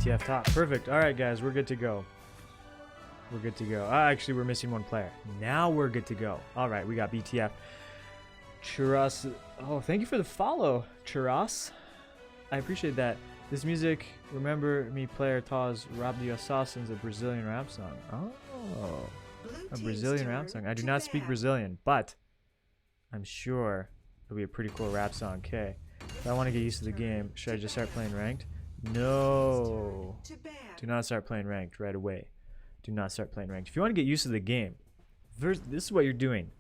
BTF top. Perfect. All right, guys, we're good to go. We're good to go. Actually, we're missing one player. Now we're good to go. All right, we got BTF. Churras. Oh, thank you for the follow, Churras. I appreciate that. This music, remember me, player Taz, Rob the Assassin's a Brazilian rap song. Oh, a Brazilian rap song. I do not speak Brazilian, but I'm sure it'll be a pretty cool rap song. Okay. If I want to get used to the game, should I just start playing ranked? No. Do not start playing ranked right away. Do not start playing ranked. If you want to get used to the game, this is what you're doing.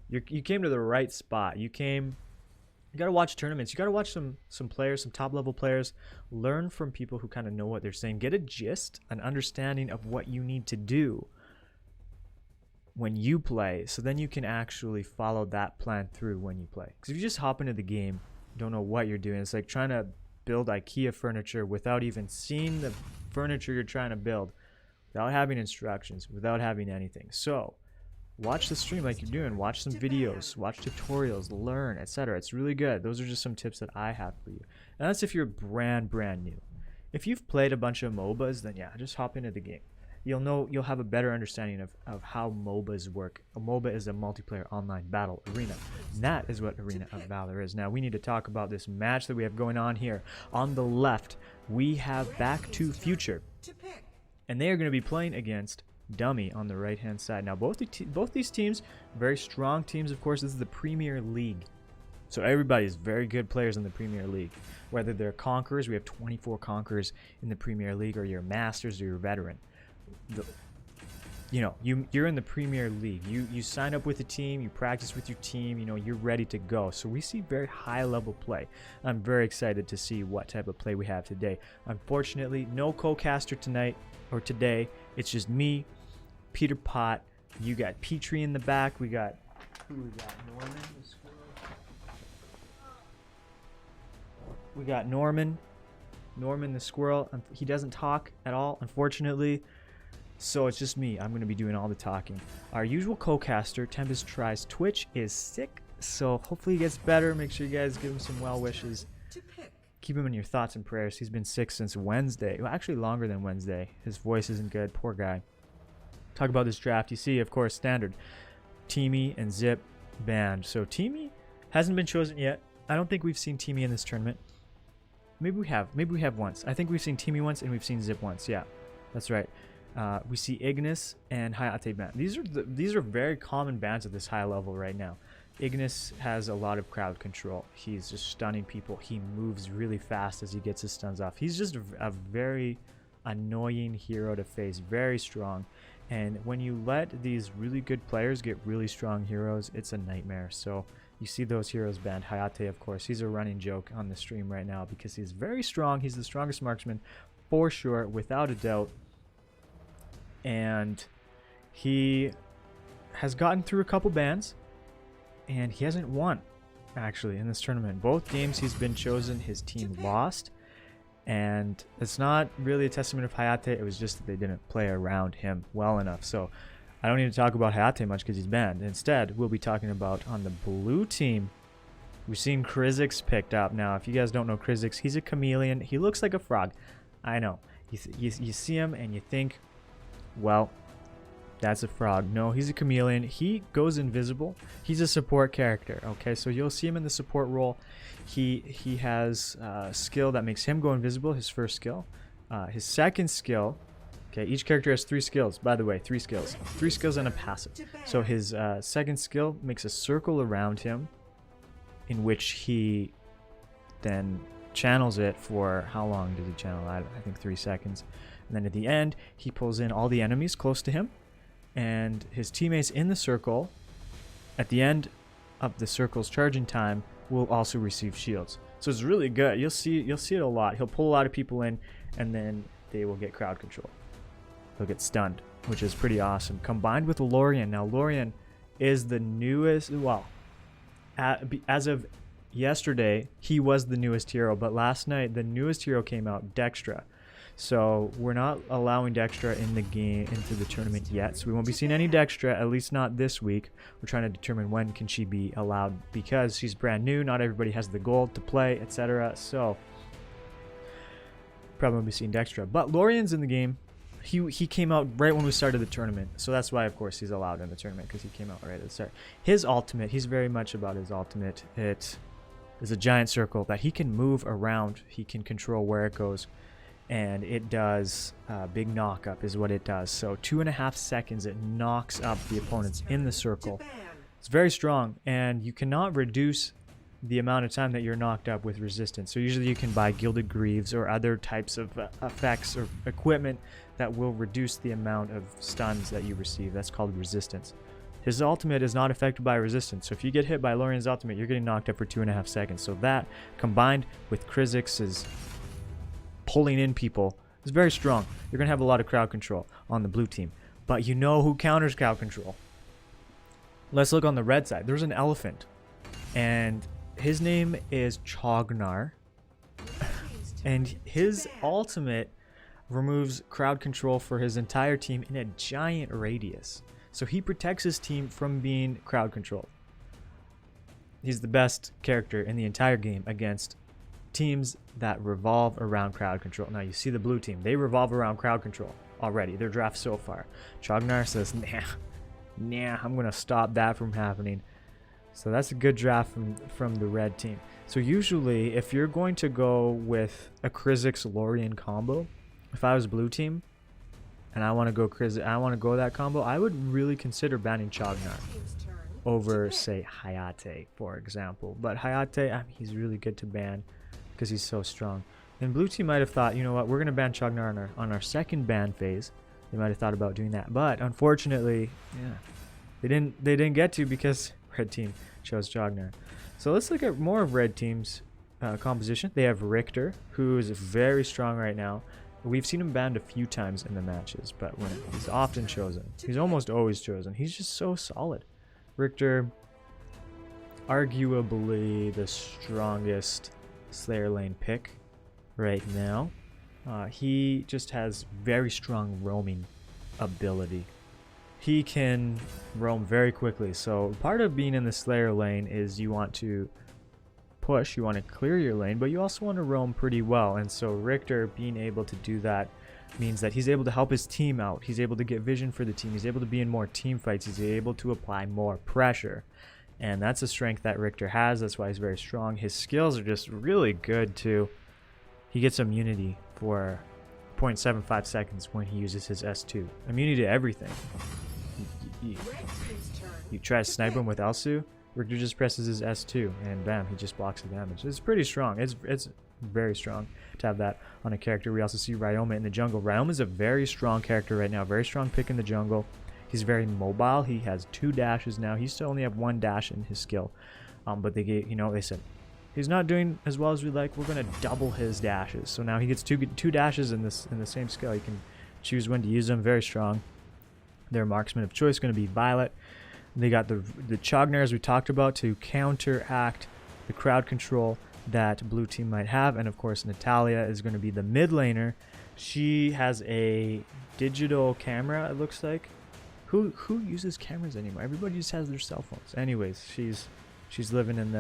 You came to the right spot. You got to watch tournaments. You got to watch some players, some top level players. Learn from people who kind of know what they're saying. Get a gist, an understanding of what you need to do when you play, so then you can actually follow that plan through when you play. Because if you just hop into the game, don't know what you're doing, it's like trying to build IKEA furniture without even seeing the furniture you're trying to build, without having instructions, without having anything. So watch the stream like you're doing, watch some videos, watch tutorials, learn, etc. It's really good. Those are just some tips that I have for you, and that's if you're brand new. If you've played a bunch of MOBAs, then yeah, just hop into the game. You'll have a better understanding of how MOBAs work. A MOBA is a multiplayer online battle arena. And that is what Arena of Valor is. Now we need to talk about this match that we have going on here. On the left, we have Back to Future, and they are going to be playing against Dummy on the right hand side. Now both these teams, very strong teams, of course. This is the Premier League, so everybody's very good players in the Premier League, whether they're Conquerors. We have 24 Conquerors in the Premier League, or you're Masters, or you're Veteran. You're in the Premier League. You sign up with a team, you practice with your team, you're ready to go. So we see very high level play. I'm very excited to see what type of play we have today. Unfortunately, no co-caster tonight or today. It's just me, Thepeterpot. You got Petrie in the back. We got Norman the squirrel. We got Norman the squirrel. He doesn't talk at all, unfortunately. So it's just me. I'm going to be doing all the talking. Our usual co-caster, Tempest Tries Twitch, is sick. So hopefully he gets better. Make sure you guys give him some well wishes. Keep him in your thoughts and prayers. He's been sick since Wednesday. Well, actually longer than Wednesday. His voice isn't good. Poor guy. Talk about this draft. You see, of course, standard. Teamy and Zip banned. So Teamy hasn't been chosen yet. I don't think we've seen Teamy in this tournament. Maybe we have. Maybe we have once. I think we've seen Teamy once and we've seen Zip once. Yeah, that's right. We see Ignis and Hayate banned. These are very common bans at this high level right now. Ignis has a lot of crowd control. He's just stunning people. He moves really fast as he gets his stuns off. He's just a very annoying hero to face. Very strong. And when you let these really good players get really strong heroes, it's a nightmare. So you see those heroes banned. Hayate, of course, he's a running joke on the stream right now because he's very strong. He's the strongest marksman for sure, without a doubt. And he has gotten through a couple bans, and he hasn't won actually in this tournament. Both games he's been chosen, his team lost, and it's not really a testament of Hayate. It was just that they didn't play around him well enough. So I don't need to talk about Hayate much because he's banned. Instead, we'll be talking about on the blue team. We've seen Krizix picked up. Now, if you guys don't know Krizix, he's a chameleon. He looks like a frog. I know. You see him and you think, well, that's a frog. No, he's a chameleon. He goes invisible. He's a support character. Okay, so you'll see him in the support role. He has a skill that makes him go invisible, his first skill. His second skill, okay, each character has 3 skills, by the way, 3 skills. 3 skills and a passive. So his second skill makes a circle around him in which he then channels it for, how long does he channel? I think 3 seconds. And then at the end, he pulls in all the enemies close to him, and his teammates in the circle, at the end of the circle's charging time, will also receive shields. So it's really good. You'll see it a lot. He'll pull a lot of people in, and then they will get crowd control. They'll get stunned, which is pretty awesome. Combined with Lorien. Now, Lorien is the newest, well, as of yesterday, he was the newest hero, but last night, the newest hero came out, Dextra. So we're not allowing Dextra in the game, into the tournament yet. So we won't be seeing any Dextra, at least not this week. We're trying to determine when can she be allowed because she's brand new. Not everybody has the gold to play, etc. So probably won't be seeing Dextra. But Lorian's in the game. He came out right when we started the tournament, so that's why, of course, he's allowed in the tournament, because he came out right at the start. His ultimate, he's very much about his ultimate. It is a giant circle that he can move around. He can control where it goes, and it does big knock up is what it does. So 2.5 seconds, it knocks up the opponents in the circle. It's very strong, and you cannot reduce the amount of time that you're knocked up with resistance. So usually you can buy Gilded Greaves or other types of effects or equipment that will reduce the amount of stuns that you receive. That's called resistance. His ultimate is not affected by resistance. So if you get hit by Lorian's ultimate, you're getting knocked up for 2.5 seconds. So that, combined with Krizix's pulling in people, is very strong. You're going to have a lot of crowd control on the blue team. But you know who counters crowd control? Let's look on the red side. There's an elephant, and his name is Chognar, and his ultimate removes crowd control for his entire team in a giant radius. So he protects his team from being crowd controlled. He's the best character in the entire game against teams that revolve around crowd control. Now you see the blue team, they revolve around crowd control already. Their draft so far. Chognar says, nah, I'm gonna stop that from happening. So that's a good draft from the red team. So usually, if you're going to go with a Krizix Lorian combo, if I was blue team and I want to go that combo, I would really consider banning Chognar over, say, Hayate, for example. But Hayate, I mean, he's really good to ban because he's so strong. And blue team might have thought, you know what, we're gonna ban Chognar on our second ban phase. They might have thought about doing that, but unfortunately, yeah, they didn't get to, because red team chose Chognar. So let's look at more of red team's composition. They have Richter, who is very strong right now. We've seen him banned a few times in the matches, but when he's often chosen, he's almost always chosen. He's just so solid. Richter, arguably the strongest Slayer lane pick right now. He just has very strong roaming ability. He can roam very quickly. So part of being in the Slayer lane is you want to push, you want to clear your lane, but you also want to roam pretty well. And so Richter being able to do that means that he's able to help his team out. He's able to get vision for the team. He's able to be in more team fights. He's able to apply more pressure. And that's a strength that Richter has. That's why he's very strong. His skills are just really good too. He gets immunity for 0.75 seconds when he uses his S2. Immunity to everything. You try to snipe him with Elsu, Richter just presses his S2 and bam, he just blocks the damage. It's pretty strong. It's very strong to have that on a character. We also see Ryoma in the jungle. Ryoma is a very strong character right now, very strong pick in the jungle. He's very mobile. He has 2 dashes now. He used to only have 1 dash in his skill, but they gave, they said he's not doing as well as we'd like. We're gonna double his dashes. So now he gets two dashes in the same skill. He can choose when to use them. Very strong. Their marksman of choice is going to be Violet. They got the Chognars we talked about to counteract the crowd control that blue team might have, and of course Natalia is going to be the mid laner. She has a digital camera, it looks like. Who uses cameras anymore? Everybody just has their cell phones. Anyways, she's living in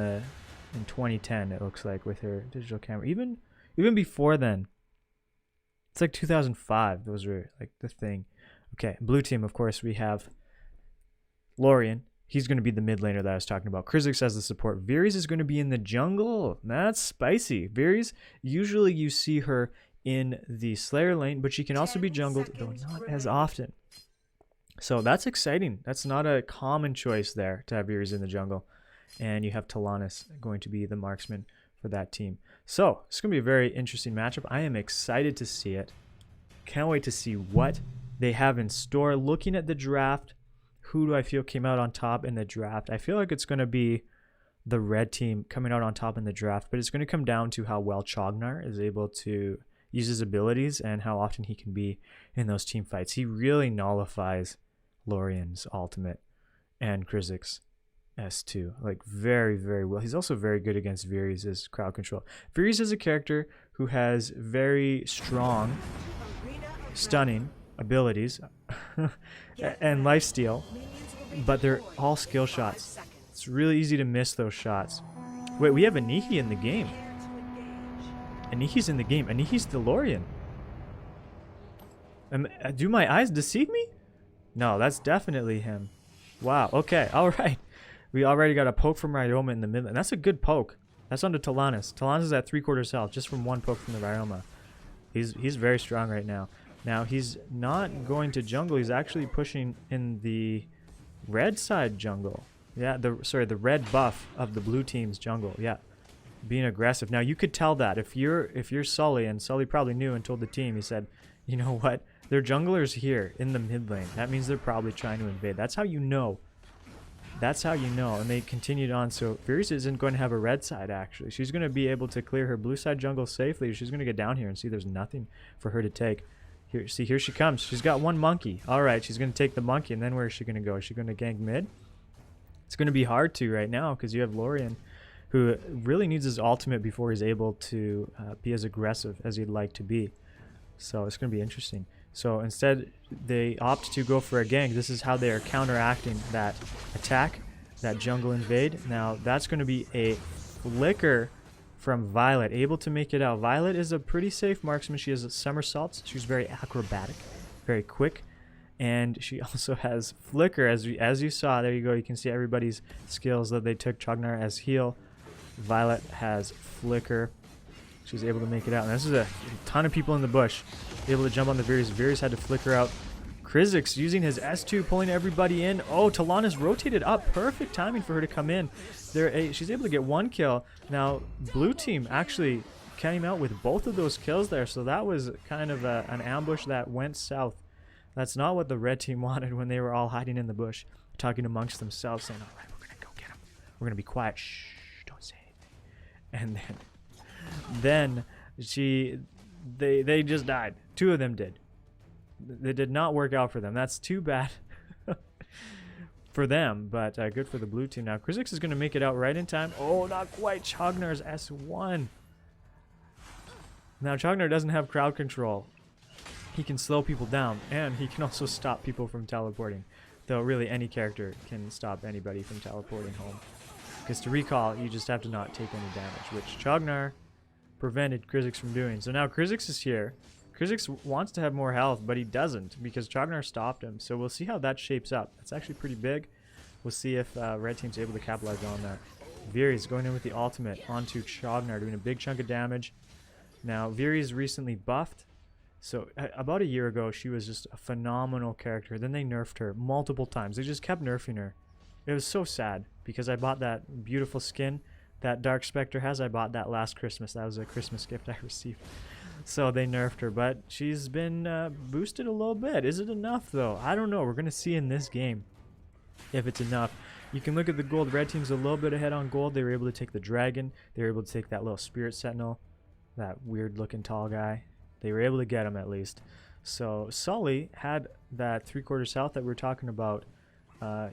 2010, it looks like, with her digital camera. Even before then, it's like 2005. Those were like the thing. Okay, blue team, of course, we have Lorian. He's going to be the mid laner that I was talking about. Krizix as the support. Viris is going to be in the jungle. That's spicy. Viris, usually you see her in the Slayer lane, but she can also be jungled, though not as often. So that's exciting. That's not a common choice there to have Viris in the jungle. And you have Talanis going to be the marksman for that team. So it's going to be a very interesting matchup. I am excited to see it. Can't wait to see what they have in store. Looking at the draft, who do I feel came out on top in the draft? I feel like it's going to be the red team coming out on top in the draft, but it's going to come down to how well Chognar is able to use his abilities and how often he can be in those team fights. He really nullifies Lorian's ultimate and Krizix S2 like very, very well. He's also very good against Viris' crowd control. Viris is a character who has very strong stunning abilities and lifesteal, but they're all skill shots. It's really easy to miss those shots. Wait, we have Anihi in the game. Anihi's in the game. Anihi's DeLorean. Do my eyes deceive me? No, that's definitely him. Wow. Okay. All right. We already got a poke from Ryoma in the mid lane. That's a good poke. That's onto Talanis. Talanis is at 3/4 health just from one poke from the Ryoma. He's very strong right now. Now, he's not going to jungle. He's actually pushing in the red side jungle. Yeah, the red buff of the blue team's jungle. Yeah, being aggressive. Now, you could tell that if you're Sully, and Sully probably knew and told the team, he said, you know what? Their jungler's here in the mid lane. That means they're probably trying to invade. That's how you know. That's how you know. And they continued on. So Furious isn't going to have a red side, actually. She's going to be able to clear her blue side jungle safely. She's going to get down here and see there's nothing for her to take. Here, see, here she comes. She's got one monkey. All right, she's going to take the monkey, and then where is she going to go? Is she going to gank mid? It's going to be hard to right now because you have Lorian, who really needs his ultimate before he's able to be as aggressive as he'd like to be. So it's going to be interesting. So instead, they opt to go for a gank. This is how they are counteracting that attack, that jungle invade. Now, that's going to be a flicker from Violet, able to make it out. Violet is a pretty safe marksman. She has somersaults. She's very acrobatic, very quick. And she also has flicker, as you saw. There you go. You can see everybody's skills that they took. Chognar as heal. Violet has flicker. She's able to make it out. And this is a ton of people in the bush able to jump on the Varys. Varys had to flicker out. Krizix using his S2, pulling everybody in. Oh, Talanis rotated up. Perfect timing for her to come in. She's able to get one kill. Now, blue team actually came out with both of those kills there. So that was kind of an ambush that went south. That's not what the red team wanted when they were all hiding in the bush, talking amongst themselves, saying, all right, we're going to go get him. We're going to be quiet. Shh, don't say anything. And then they just died. Two of them did. They did not work out for them. That's too bad for them, but good for the blue team. Now, Krizix is going to make it out right in time. Oh, not quite. Chognar's S1. Now, Chognar doesn't have crowd control. He can slow people down, and he can also stop people from teleporting. Though, really, any character can stop anybody from teleporting home. Because to recall, you just have to not take any damage, which Chognar prevented Krizix from doing. So now Krizix is here. Krizix wants to have more health, but he doesn't because Chognar stopped him. So we'll see how that shapes up. That's actually pretty big. We'll see if red team's able to capitalize on that. Viri's going in with the ultimate onto Chognar, doing a big chunk of damage. Now, Viri's recently buffed. So about a year ago, she was just a phenomenal character. Then they nerfed her multiple times. They just kept nerfing her. It was so sad because I bought that beautiful skin that Dark Spectre has. I bought that last Christmas. That was a Christmas gift I received. So they nerfed her, but she's been boosted a little bit. Is it enough, though? I don't know. We're going to see in this game if it's enough. You can look at the gold. Red team's a little bit ahead on gold. They were able to take the dragon. They were able to take that little Spirit Sentinel, that weird-looking tall guy. They were able to get him, at least. So Sully had that 3/4 health that we were talking about.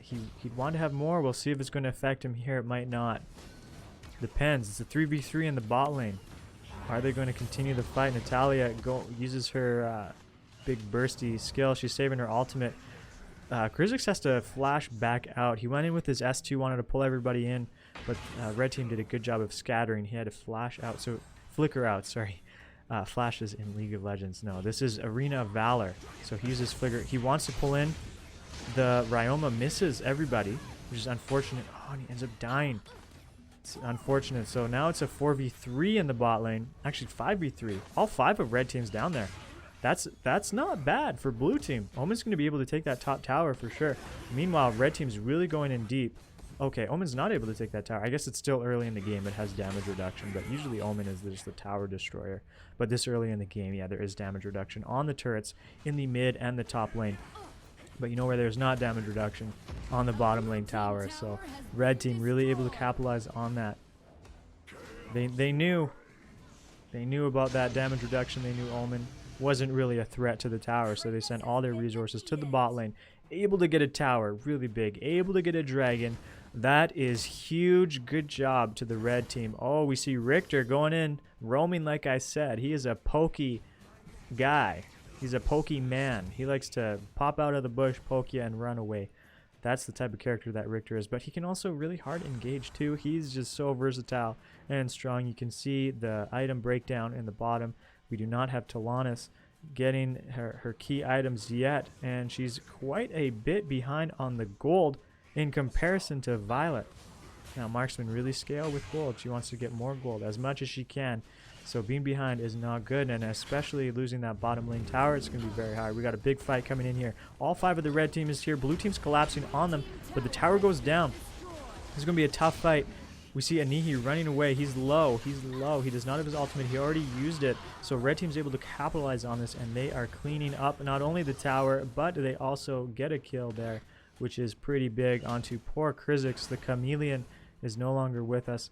He'd want to have more. We'll see if it's going to affect him here. It might not. Depends. It's a 3v3 in the bot lane. Are they going to continue the fight? Natalia uses her big bursty skill. She's saving her ultimate. Krizix has to flash back out. He went in with his S2, wanted to pull everybody in, but red team did a good job of scattering. He had to flash out. So flicker out, sorry. Flashes in League of Legends. No, this is Arena of Valor. So he uses flicker. He wants to pull in. The Ryoma misses everybody, which is unfortunate. Oh, and he ends up dying. It's unfortunate. So now it's a 4v3 in the bot lane. Actually, 5v3. All 5 of red team's down there. That's not bad for blue team. Omen's going to be able to take that top tower for sure. Meanwhile, red team's really going in deep. Okay, Omen's not able to take that tower. I guess it's still early in the game. It has damage reduction, but usually Omen is just the tower destroyer. But this early in the game, yeah, there is damage reduction on the turrets in the mid and the top lane. But you know where there's not damage reduction? On the bottom lane tower. So red team really able to capitalize on that. They knew about that damage reduction. They knew Omen wasn't really a threat to the tower, so they sent all their resources to the bot lane. Able to get a tower, really big. Able to get a dragon. That is huge. Good job to the red team. Oh, we see Richter going in, roaming like I said. He is a pokey guy. He's a pokey man. He likes to pop out of the bush, poke you, and run away. That's the type of character that Richter is, but he can also really hard engage too. He's just so versatile and strong. You can see the item breakdown in the bottom. We do not have Talanis getting her key items yet, and she's quite a bit behind on the gold in comparison to Violet. Now Marksman really scale with gold. She wants to get more gold as much as she can. So being behind is not good, and especially losing that bottom lane tower, it's going to be very hard. We got a big fight coming in here. All 5 of the red team is here. Blue team's collapsing on them, but the tower goes down. This is going to be a tough fight. We see Anihi running away. He's low. He's low. He does not have his ultimate. He already used it. So red team's able to capitalize on this, and they are cleaning up not only the tower, but they also get a kill there, which is pretty big. Onto poor Krizix. The chameleon is no longer with us,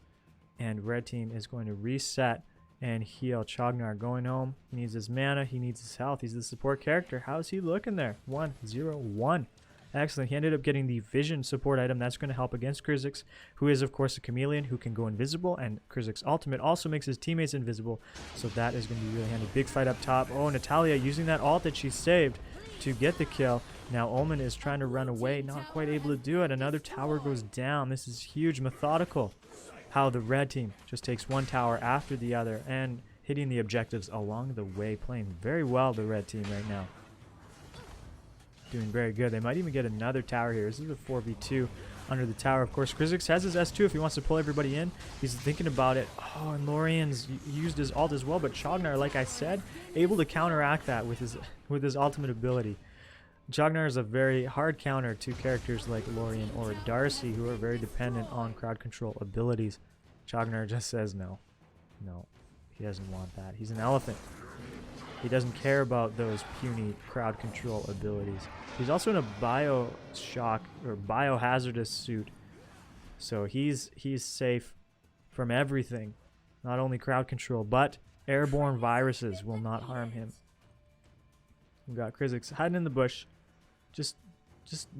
and red team is going to reset and heal. Chognar going home. He needs his mana. He needs his health. He's the support character. How's he looking there? 1, 0, 1. Excellent. He ended up getting the vision support item. That's going to help against Krizix, who is, of course, a chameleon who can go invisible. And Krizix ultimate also makes his teammates invisible. So that is going to be really handy. Big fight up top. Oh, Natalia using that ult that she saved to get the kill. Now Omen is trying to run away. Not quite able to do it. Another tower goes down. This is huge. Methodical. How the red team just takes one tower after the other and hitting the objectives along the way. Playing very well, the red team right now. Doing very good. They might even get another tower here. This is a 4v2 under the tower. Of course, Krizix has his S2 if he wants to pull everybody in. He's thinking about it. Oh, and Lorian's used his ult as well, but Chognar, like I said, able to counteract that with his ultimate ability. Chognar is a very hard counter to characters like Lorian or Darcy, who are very dependent on crowd control abilities. Chognar just says no. No, he doesn't want that. He's an elephant. He doesn't care about those puny crowd control abilities. He's also in a bioshock or biohazardous suit, so he's safe from everything. Not only crowd control, but airborne viruses will not harm him. We got Krizix hiding in the bush. Just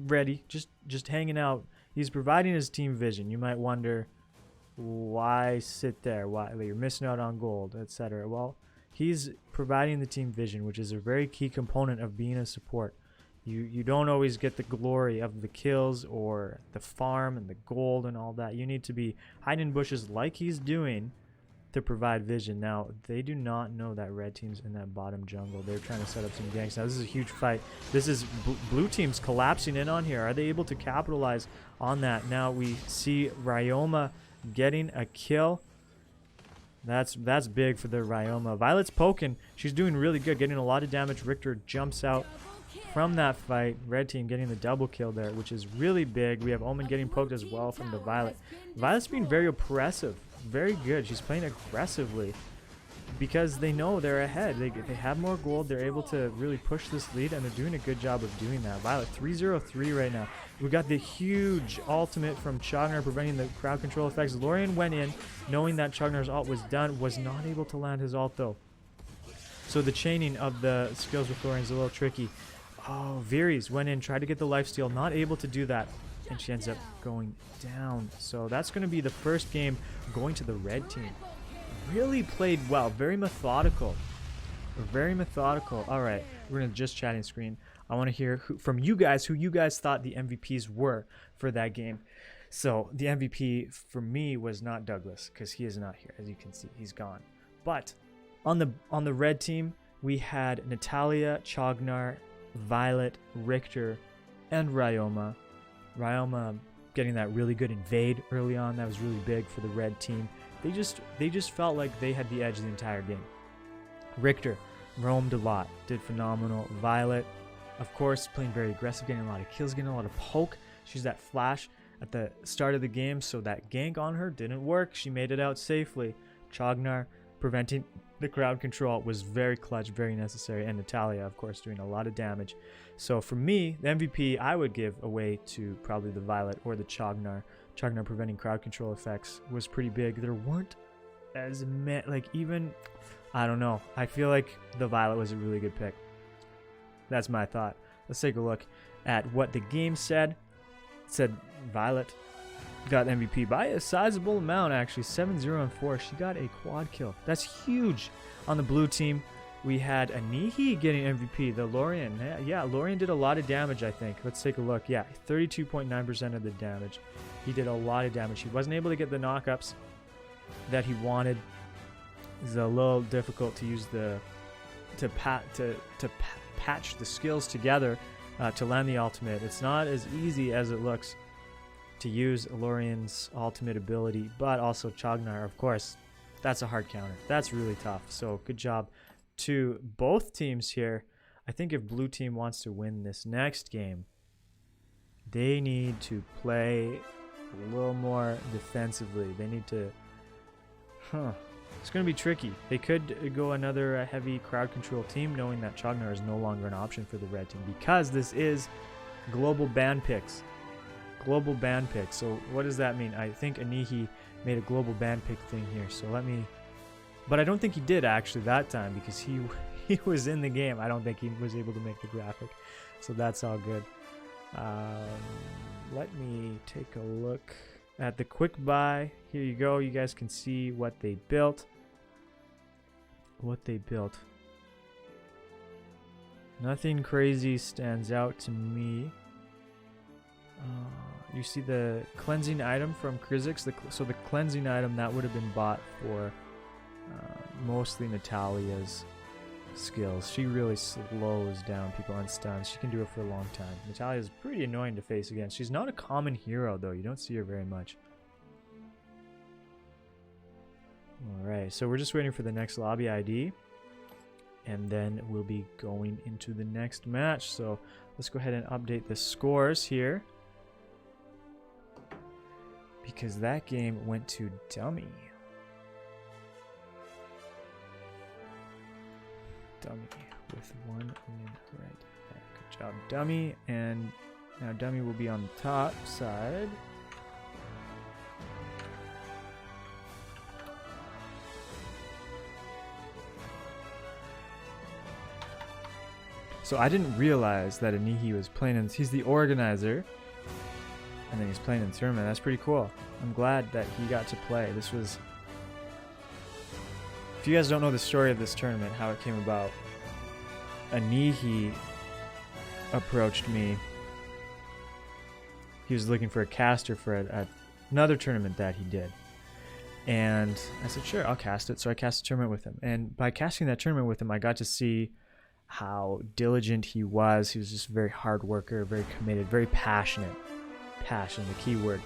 ready, just hanging out. He's providing his team vision. You might wonder, why sit there? Why you're missing out on gold, etc. Well, he's providing the team vision, which is a very key component of being a support. You don't always get the glory of the kills or the farm and the gold and all that. You need to be hiding in bushes like he's doing to provide vision. Now, they do not know that red team's in that bottom jungle. They're trying to set up some ganks. Now, this is a huge fight. This is blue team's collapsing in on here. Are they able to capitalize on that? Now, we see Ryoma getting a kill. That's big for the Ryoma. Violet's poking. She's doing really good, getting a lot of damage. Richter jumps out from that fight. Red team getting the double kill there, which is really big. We have Omen getting poked as well from the Violet. Violet's being very oppressive. Very good. She's playing aggressively because they know they're ahead. They have more gold. They're able to really push this lead, and they're doing a good job of doing that. Violet 303 right now. We got the huge ultimate from Chognar preventing the crowd control effects. Lorian went in knowing that Chognar's ult was done. Was not able to land his ult though. So the chaining of the skills with Lorian's a little tricky. Oh, Viris went in, tried to get the lifesteal. Not able to do that. And she ends up going down. So that's going to be the first game going to the red team. Really played well. Very methodical. Very methodical. All right. We're going to just chatting screen. I want to hear from you guys who you guys thought the MVPs were for that game. So the MVP for me was not Douglas because he is not here. As you can see, he's gone. But on the red team, we had Natalia, Chognar, Violet, Richter, and Ryoma. Ryoma getting that really good invade early on. That was really big for the red team. They just felt like they had the edge the entire game. Richter roamed a lot, did phenomenal. Violet, of course, playing very aggressive, getting a lot of kills, getting a lot of poke. She's that flash at the start of the game, so that gank on her didn't work. She made it out safely. Chognar preventing the crowd control was very clutch, very necessary, and Natalia, of course, doing a lot of damage. So for me, the MVP I would give away to probably the Violet or the Chognar. Chognar preventing crowd control effects was pretty big. There weren't as many, like even, I don't know. I feel like the Violet was a really good pick. That's my thought. Let's take a look at what the game said. It said Violet got MVP by a sizable amount, actually 7-0 and 4. She got a quad kill. That's huge on the blue team. We had Anihi getting MVP, the Lorien. Yeah, Lorien did a lot of damage, I think. Let's take a look. Yeah, 32.9% of the damage. He did a lot of damage. He wasn't able to get the knockups that he wanted. It's a little difficult to use to patch the skills together to land the ultimate. It's not as easy as it looks to use Lorien's ultimate ability, but also Chognar, of course, that's a hard counter. That's really tough. So good job to both teams here. I think if blue team wants to win this next game, they need to play a little more defensively. They need to, it's going to be tricky. They could go another heavy crowd control team, knowing that Chognar is no longer an option for the red team, because this is global ban picks. Global ban pick. So what does that mean? I think Anihi made a global ban pick thing here. So let me, but I don't think he did actually that time, because he was in the game. I don't think he was able to make the graphic. So that's all good. Let me take a look at the quick buy. Here you go. You guys can see what they built. Nothing crazy stands out to me. You see the cleansing item from Krizix. So the cleansing item that would have been bought for mostly Natalia's skills. She really slows down people on stuns. She can do it for a long time. Natalia's pretty annoying to face against. She's not a common hero though. You don't see her very much. Alright, so we're just waiting for the next lobby ID, and then we'll be going into the next match. So let's go ahead and update the scores here, because that game went to dummy. Dummy with 1 win right there. Good job, dummy. And now dummy will be on the top side. So I didn't realize that Anihi was playing in, he's the organizer, and then he's playing in the tournament. That's pretty cool. I'm glad that he got to play. This was, if you guys don't know the story of this tournament, how it came about, Anihi approached me. He was looking for a caster for another tournament that he did. And I said, sure, I'll cast it. So I cast a tournament with him. And by casting that tournament with him, I got to see how diligent he was. He was just a very hard worker, very committed, very passionate. Passion, the key word.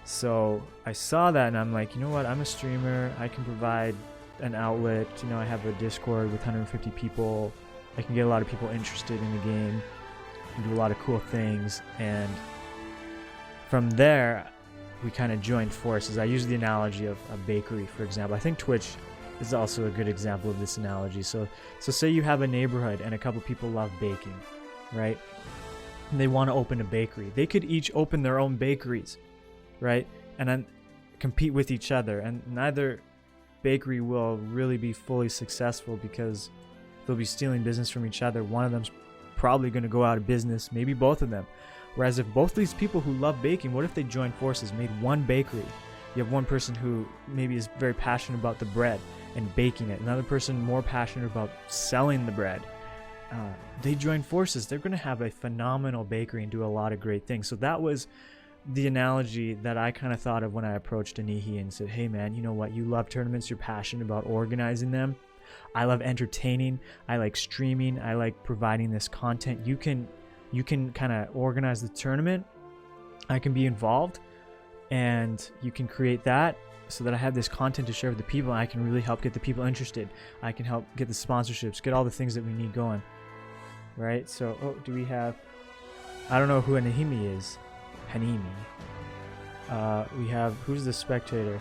So I saw that and I'm like, you know what? I'm a streamer. I can provide an outlet. You know, I have a Discord with 150 people. I can get a lot of people interested in the game and do a lot of cool things. And from there, we kind of joined forces. I use the analogy of a bakery, for example. I think Twitch is also a good example of this analogy. So say you have a neighborhood and a couple people love baking, right? And they want to open a bakery. They could each open their own bakeries, right? And then compete with each other. And neither bakery will really be fully successful, because they'll be stealing business from each other. One of them's probably going to go out of business, maybe both of them. Whereas if both these people who love baking, what if they joined forces, made one bakery? You have one person who maybe is very passionate about the bread and baking it, another person more passionate about selling the bread. They join forces, they're going to have a phenomenal bakery and do a lot of great things. So that was the analogy that I kind of thought of when I approached Anihi and said, hey man, you know what, you love tournaments, you're passionate about organizing them. I love entertaining, I like streaming, I like providing this content. You can kind of organize the tournament, I can be involved, and you can create that so that I have this content to share with the people, and I can really help get the people interested. I can help get the sponsorships, get all the things that we need going. Right? So, do we have, I don't know who Hanimi is. Hanimi. We have, who's the spectator?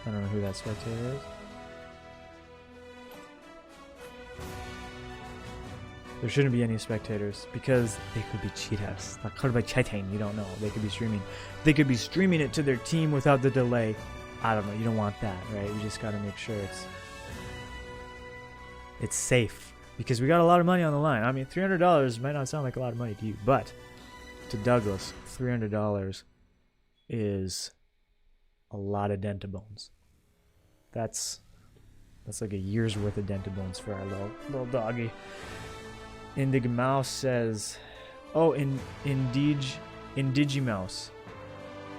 I don't know who that spectator is. There shouldn't be any spectators, because they could be cheaters. You don't know. They could be streaming. They could be streaming it to their team without the delay. I don't know. You don't want that, right? We just got to make sure it's safe, because we got a lot of money on the line. I mean, $300 might not sound like a lot of money to you, but to Douglas, $300 is a lot of dentabones. That's like a year's worth of dented bones for our little doggy. Indigmouse says, oh, Indigimouse.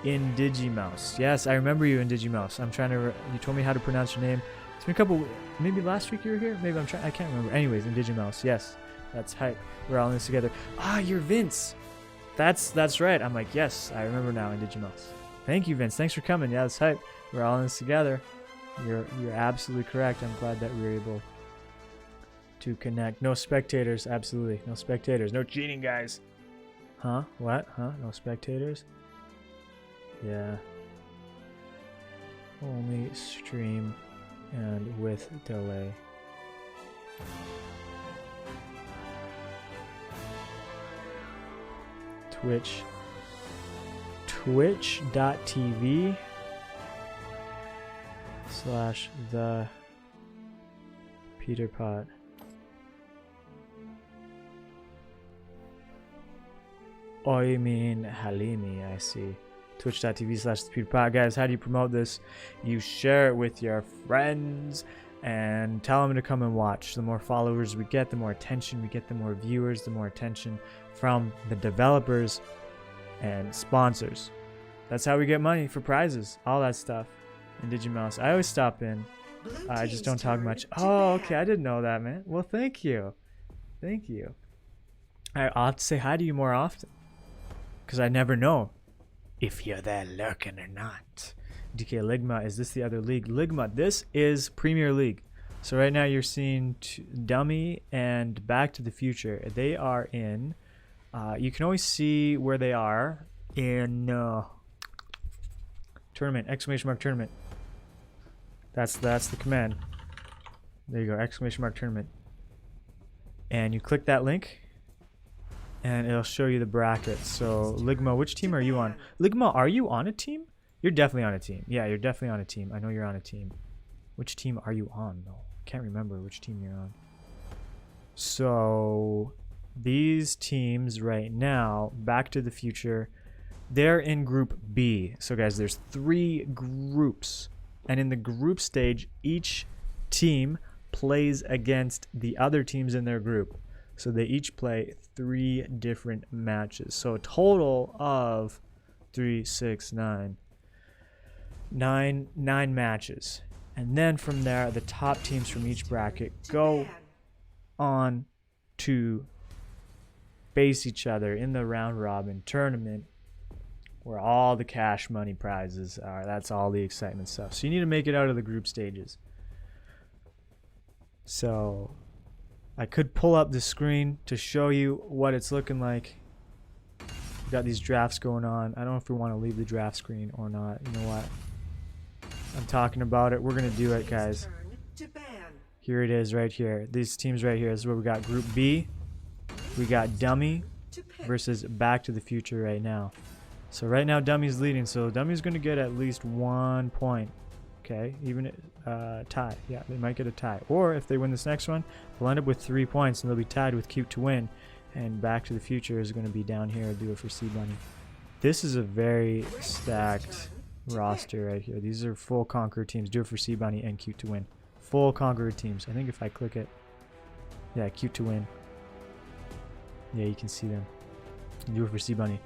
Indigimouse. Yes, I remember you, Indigimouse. I'm trying to. You told me how to pronounce your name. It's been a couple. Maybe last week you were here. Maybe I'm trying. I can't remember. Anyways, Indigimouse. Yes, that's hype. We're all in this together. Ah, you're Vince. That's right. I'm like, yes, I remember now, Indigimouse. Thank you, Vince. Thanks for coming. Yeah, that's hype. We're all in this together. You're absolutely correct. I'm glad that we were able to connect. No spectators. Absolutely. No spectators. No cheating, guys. Huh? What? Huh? No spectators? Yeah. Only stream and with delay. Twitch.tv/Thepeterpot. Oh, you mean Halimi, I see. Twitch.tv/Thepeterpot. Guys, how do you promote this? You share it with your friends and tell them to come and watch. The more followers we get, the more attention we get, the more viewers, the more attention from the developers and sponsors. That's how we get money for prizes, all that stuff. And Digimouse, I always stop in. I just don't talk much. Oh, okay, I didn't know that, man. Well, thank you. Thank you. I'll have to say hi to you more often, because I never know if you're there lurking or not. DK Ligma, is this the other league? Ligma, this is Premier League. So right now you're seeing Dummy and Back to the Future. They are in, you can always see where they are in tournament, ! Tournament. That's the command. There you go, ! Tournament. And you click that link, and it'll show you the brackets. So Ligma, which team are you on? Ligma, are you on a team? You're definitely on a team. Yeah, you're definitely on a team. I know you're on a team. Which team are you on, though? I can't remember which team you're on. So these teams right now, Back to the Future, they're in Group B. So guys, there's 3 groups. And in the group stage, each team plays against the other teams in their group. So they each play 3 different matches. So a total of 3, 6, 9. 9 matches. And then from there, the top teams from each bracket go on to face each other in the round robin tournament, where all the cash money prizes are. That's all the excitement stuff. So you need to make it out of the group stages. So I could pull up the screen to show you what it's looking like. We've got these drafts going on. I don't know if we want to leave the draft screen or not. You know what? I'm talking about it. We're going to do it, guys. Here it is right here. These teams right here. This is where we got Group B. We got Dummy versus Back to the Future right now. So right now Dummy's leading. So Dummy's going to get at least 1 point. Okay, even tie. Yeah, they might get a tie. Or if they win this next one, they'll end up with 3 points and they'll be tied with Cute to win. And Back to the Future is going to be down here. Do it for Sea Bunny. This is a very stacked roster right here. These are full Conqueror teams. Do it for Sea Bunny and Cute to win. Full Conqueror teams. I think if I click it, yeah, Cute to win. Yeah, you can see them. Do it for Sea Bunny.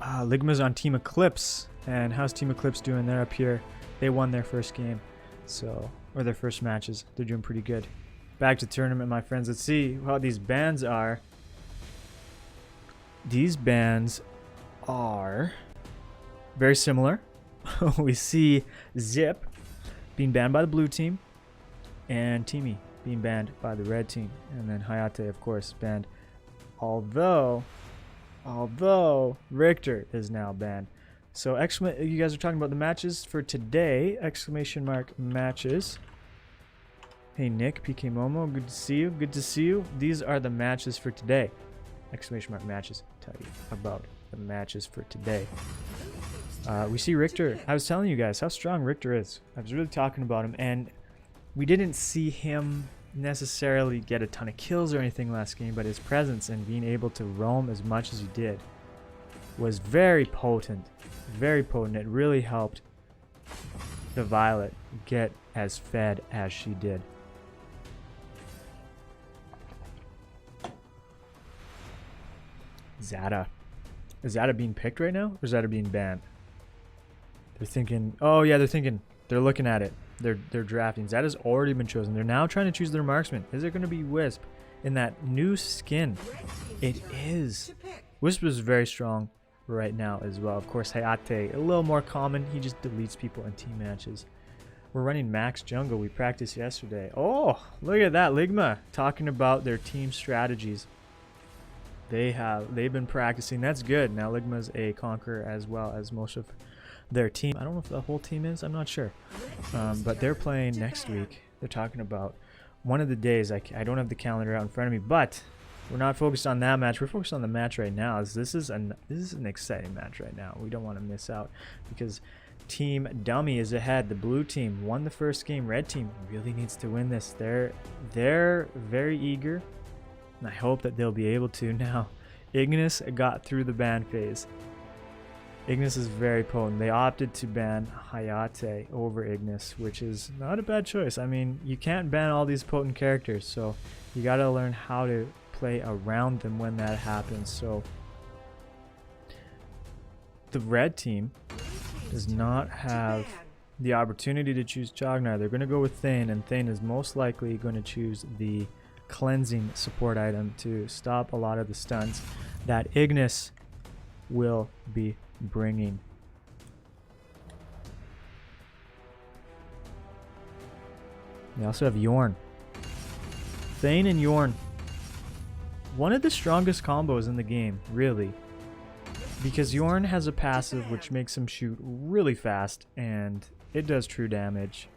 Ligma's on Team Eclipse. And how's Team Eclipse doing? They're up here. They won their first game, so, or their first matches. They're doing pretty good. Back to tournament, my friends. Let's see how these bands are. These bands are very similar. We see Zip being banned by the blue team, and Timmy being banned by the red team, and then Hayate, of course, banned. Although Richter is now banned. So you guys are talking about the matches for today. ! Matches. Hey Nick, PK Momo, good to see you. Good to see you. These are the matches for today. ! Matches. Tell you about the matches for today. We see Richter. I was telling you guys how strong Richter is. I was really talking about him, and we didn't see him necessarily get a ton of kills or anything last game, but his presence and being able to roam as much as he did was very potent. Very potent. It really helped the Violet get as fed as she did. Zada. Is Zada being picked right now? Or is Zada being banned? They're thinking... Oh, yeah, they're thinking. They're looking at it. They're drafting. Zada's already been chosen. They're now trying to choose their marksman. Is it going to be Wisp in that new skin? It is. Wisp is very strong right now as well. Of course, Hayate, a little more common. He just deletes people in team matches. We're running Max Jungle. We practiced yesterday. Oh, look at that. Ligma talking about their team strategies. They've been practicing. That's good. Now Ligma's a Conqueror as well as most of their team. I don't know if the whole team is. I'm not sure. But they're playing next week. They're talking about one of the days. I don't have the calendar out in front of me, but we're not focused on that match. We're focused on the match right now. This is an exciting match right now. We don't want to miss out because Team Dummy is ahead. The blue team won the first game. Red team really needs to win this. They're very eager, and I hope that they'll be able to. Now, Ignis got through the ban phase. Ignis is very potent. They opted to ban Hayate over Ignis, which is not a bad choice. I mean, you can't ban all these potent characters, so you got to learn how to play around them when that happens. So the red team does not have the opportunity to choose Chognar. They're going to go with Thane, and Thane is most likely going to choose the cleansing support item to stop a lot of the stuns that Ignis will be bringing. They also have Yorn. Thane and Yorn. One of the strongest combos in the game, really. Because Yorn has a passive which makes him shoot really fast, and it does true damage.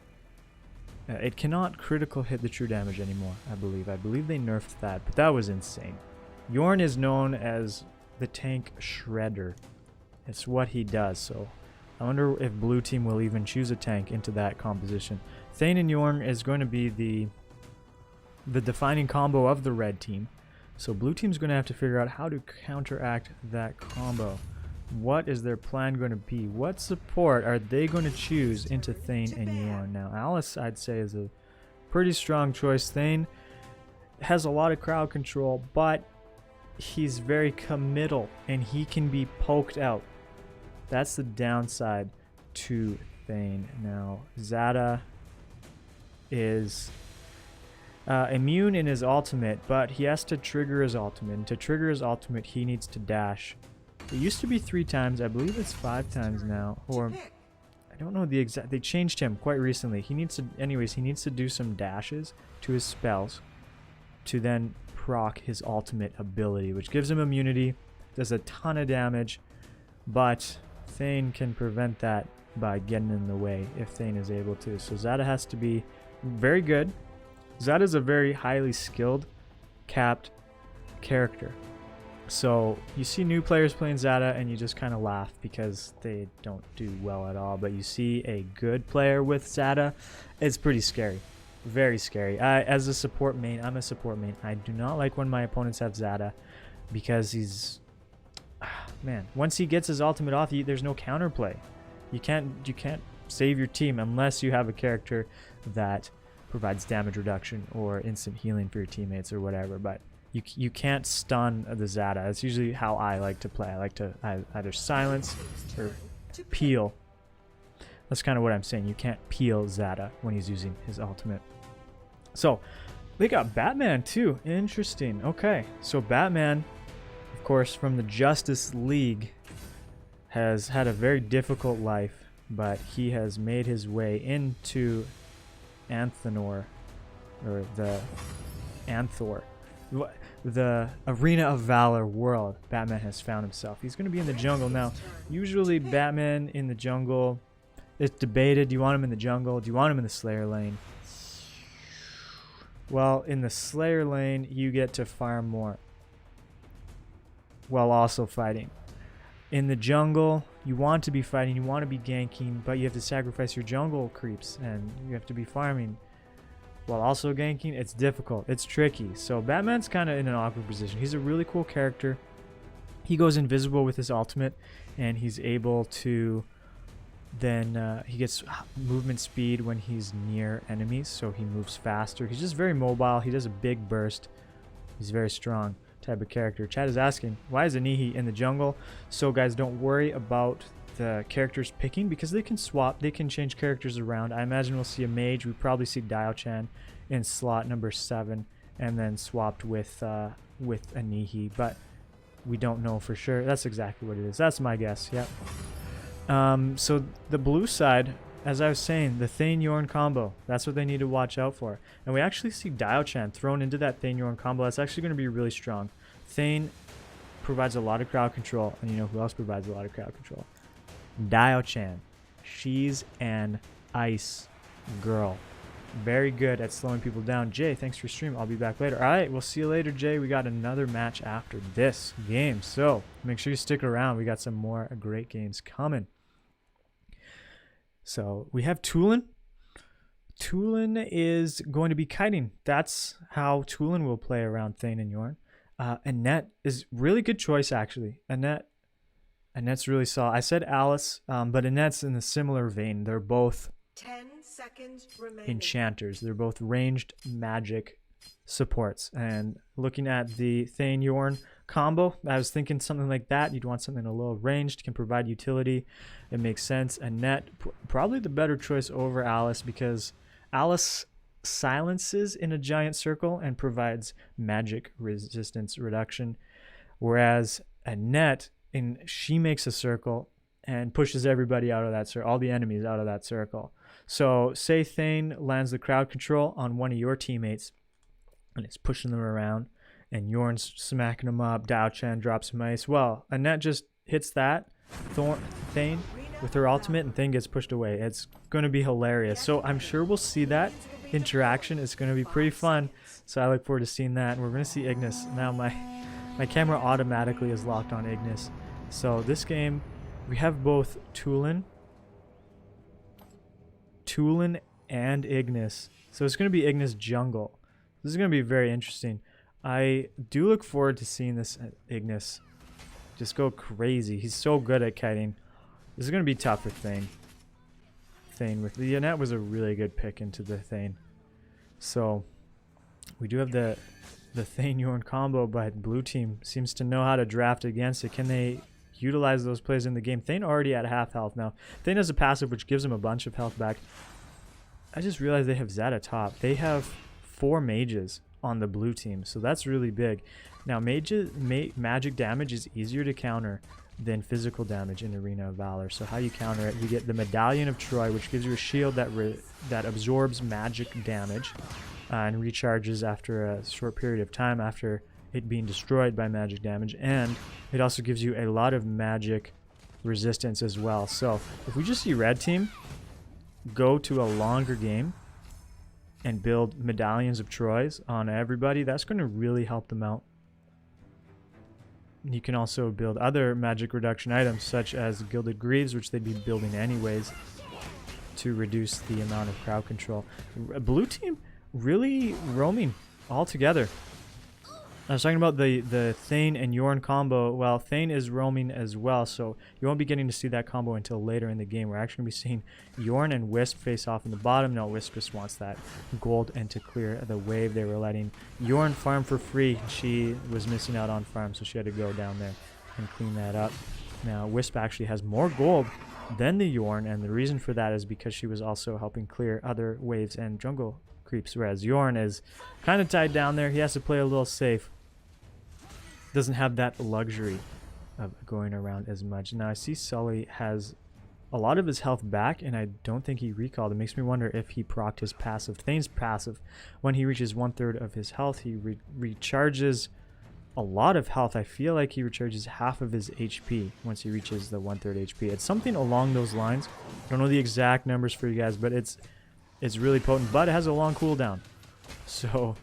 It cannot critical hit the true damage anymore, I believe. I believe they nerfed that, but that was insane. Yorn is known as the tank shredder. It's what he does, so I wonder if blue team will even choose a tank into that composition. Thane and Yorn is going to be the defining combo of the red team. So blue team's going to have to figure out how to counteract that combo. What is their plan going to be? What support are they going to choose into Thane and Yorn? Now, Alice, I'd say, is a pretty strong choice. Thane has a lot of crowd control, but he's very committal, and he can be poked out. That's the downside to Thane. Now, Zada is immune in his ultimate, but he has to trigger his ultimate. And to trigger his ultimate, he needs to dash. It used to be 3 times. I believe it's 5 times now. Or, I don't know the exact... They changed him quite recently. He needs to... Anyways, he needs to do some dashes to his spells to then proc his ultimate ability, which gives him immunity, does a ton of damage, but Thane can prevent that by getting in the way if Thane is able to. So Zada has to be very good. Zada is a very highly skilled, capped character. So you see new players playing Zada and you just kind of laugh because they don't do well at all. But you see a good player with Zada, it's pretty scary. Very scary. As a support main, I'm a support main. I do not like when my opponents have Zada because he's... man, once he gets his ultimate off, there's no counterplay. You can't save your team unless you have a character that provides damage reduction or instant healing for your teammates or whatever. But you can't stun the Zada. That's usually how I like to play. I like to either silence or peel. That's kind of what I'm saying. You can't peel Zada when he's using his ultimate. So they got Batman too. Interesting. Okay, so Batman, of course, from the Justice League, has had a very difficult life, but he has made his way into Anthanor, or the Anthor, the Arena of Valor world. Batman has found himself. He's going to be in the jungle now. Usually Batman in the jungle, it's debated. Do you want him in the jungle? Do you want him in the Slayer lane? Well, in the Slayer lane, you get to farm more while also fighting. In the jungle, you want to be fighting, you want to be ganking, but you have to sacrifice your jungle creeps and you have to be farming while also ganking. It's difficult. It's tricky. So Batman's kind of in an awkward position. He's a really cool character. He goes invisible with his ultimate and he's able to Then he gets movement speed when he's near enemies, so he moves faster. He's just very mobile. He does a big burst. He's very strong type of character. Chad is asking, why is Anihi in the jungle? So guys, don't worry about the characters picking, because they can swap. They can change characters around. I imagine we'll see a mage. We probably see Diao-chan in slot number 7, and then swapped with Anihi, but we don't know for sure. That's exactly what it is. That's my guess. Yep. So the blue side, as I was saying, the Thane-Yorn combo, that's what they need to watch out for. And we actually see Diao-chan thrown into that Thane-Yorn combo. That's actually going to be really strong. Thane provides a lot of crowd control, and you know who else provides a lot of crowd control? Diao-chan. She's an ice girl. Very good at slowing people down. Jay, thanks for stream. I'll be back later. All right, we'll see you later, Jay. We got another match after this game, so make sure you stick around. We got some more great games coming. So we have Tulin. Tulin is going to be kiting. That's how Tulin will play around Thane and Yorn. Annette is really good choice, actually. Annette's really solid. I said Alice, but Annette's in a similar vein. They're both 10 seconds remaining. enchanters. They're both ranged magic supports. And looking at the Thane-Yorn combo, I was thinking something like that. You'd want something a little ranged, can provide utility. It makes sense. Annette, probably the better choice over Alice, because Alice silences in a giant circle and provides magic resistance reduction, whereas Annette, she makes a circle and pushes everybody out of that circle, all the enemies out of that circle. So say Thane lands the crowd control on one of your teammates and it's pushing them around, and Yorn's smacking them up, Diao-chan drops some ice. Well, Annette just hits that Thane with her ultimate, and Thane gets pushed away. It's going to be hilarious. So I'm sure we'll see that interaction. It's going to be pretty fun. So I look forward to seeing that. And we're going to see Ignis. Now my camera automatically is locked on Ignis. So this game, we have both Tulin and Ignis. So it's going to be Ignis jungle. This is going to be very interesting. I do look forward to seeing this Ignis just go crazy. He's so good at kiting. This is going to be tough for Thane. With the Annette was a really good pick into the Thane. So we do have the Thane-Yorn combo, but blue team seems to know how to draft against it. Can they utilize those plays in the game? Thane already at half health now. Thane has a passive which gives him a bunch of health back. I just realized they have Zed at top. They have 4 mages on the blue team, so that's really big. Now magic damage is easier to counter than physical damage in Arena of Valor. So how you counter it, you get the Medallion of Troy, which gives you a shield that absorbs magic damage and recharges after a short period of time after it being destroyed by magic damage, and it also gives you a lot of magic resistance as well. So if we just see red team go to a longer game and build Medallions of Troy's on everybody, that's going to really help them out. You can also build other magic reduction items such as Gilded Greaves, which they'd be building anyways, to reduce the amount of crowd control. Blue team really roaming all together. I was talking about the Thane and Yorn combo. Well, Thane is roaming as well, so you won't be getting to see that combo until later in the game. We're actually going to be seeing Yorn and Wisp face off in the bottom. No, Wisp just wants that gold and to clear the wave. They were letting Yorn farm for free. She was missing out on farm, so she had to go down there and clean that up. Now, Wisp actually has more gold than the Yorn, and the reason for that is because she was also helping clear other waves and jungle creeps, whereas Yorn is kind of tied down there. He has to play a little safe. Doesn't have that luxury of going around as much. Now I see Sully has a lot of his health back, and I don't think he recalled. It makes me wonder if he procced his passive. Thane's passive, when he reaches 1/3 of his health, he recharges a lot of health. I feel like he recharges half of his HP once he reaches the 1/3 HP. It's something along those lines. I don't know the exact numbers for you guys, but it's really potent, but it has a long cooldown. So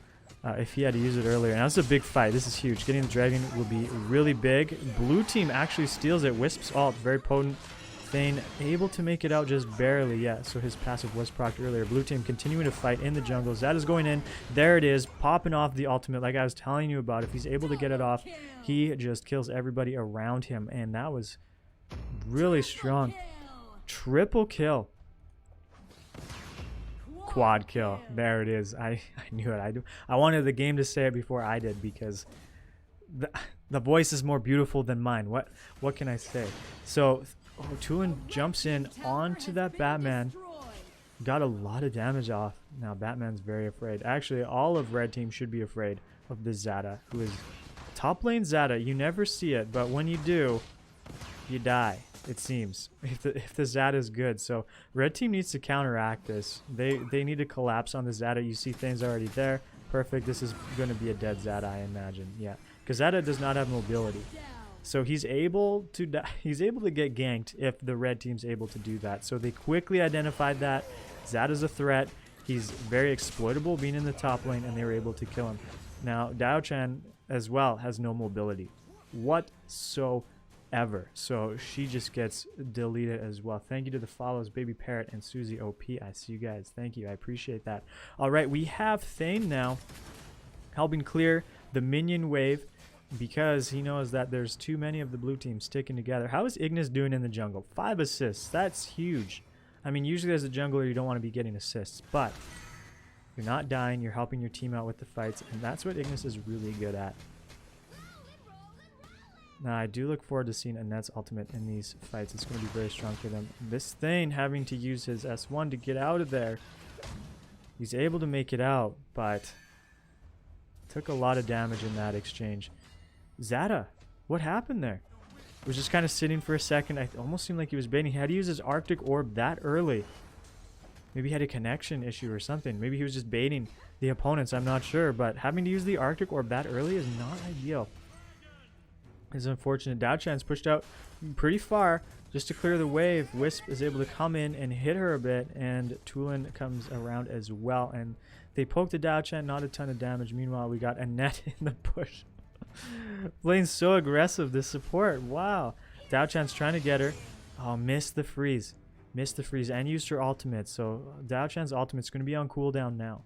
if he had to use it earlier. Now, this is a big fight. This is huge. Getting the dragon will be really big. Blue team actually steals it. Wisp's ult, very potent. Thane able to make it out just barely. Yeah, so his passive was procced earlier. Blue team continuing to fight in the jungle. Zed is going in. There it is. Popping off the ultimate like I was telling you about. If he's able to get it off, he just kills everybody around him. And that was really strong. Triple kill. Quad kill. There it is. I knew it. I wanted the game to say it before I did, because the voice is more beautiful than mine. What can I say? So Tulin jumps in onto that Batman. Got a lot of damage off. Now Batman's very afraid. Actually, all of red team should be afraid of the Zada, who is top lane Zada. You never see it, but when you do, you die, it seems, if the Zada is good. So red team needs to counteract this. They need to collapse on the Zada. You see things already there. Perfect. This is going to be a dead Zada, I imagine. Yeah, because Zada does not have mobility. So he's able to get ganked if the red team's able to do that. So they quickly identified that Zada's a threat. He's very exploitable being in the top lane, and they were able to kill him. Now Dao-chan as well has no mobility whatsoever. So she just gets deleted as well. Thank you to the follows, Baby Parrot and Susie OP. I see you guys. Thank you. I appreciate that. All right, we have Thane now helping clear the minion wave, because he knows that there's too many of the blue team sticking together. How is Ignis doing in the jungle? 5 assists. That's huge. I mean, usually as a jungler, you don't want to be getting assists, but you're not dying. You're helping your team out with the fights, and that's what Ignis is really good at. Now, I do look forward to seeing Annette's ultimate in these fights. It's going to be very strong for them. This Thane having to use his S1 to get out of there. He's able to make it out, but took a lot of damage in that exchange. Zada, what happened there? Was just kind of sitting for a second. It almost seemed like he was baiting. He had to use his Arctic Orb that early. Maybe he had a connection issue or something. Maybe he was just baiting the opponents. I'm not sure. But having to use the Arctic Orb that early is not ideal. It's unfortunate. Dao-chan's pushed out pretty far just to clear the wave. Wisp is able to come in and hit her a bit. And Tulin comes around as well. And they poked the Dao-chan. Not a ton of damage. Meanwhile, we got Annette in the bush. Playing so aggressive, this support. Wow. Dao-chan's trying to get her. Oh, missed the freeze. Missed the freeze and used her ultimate. So Dao-chan's ultimate's going to be on cooldown now.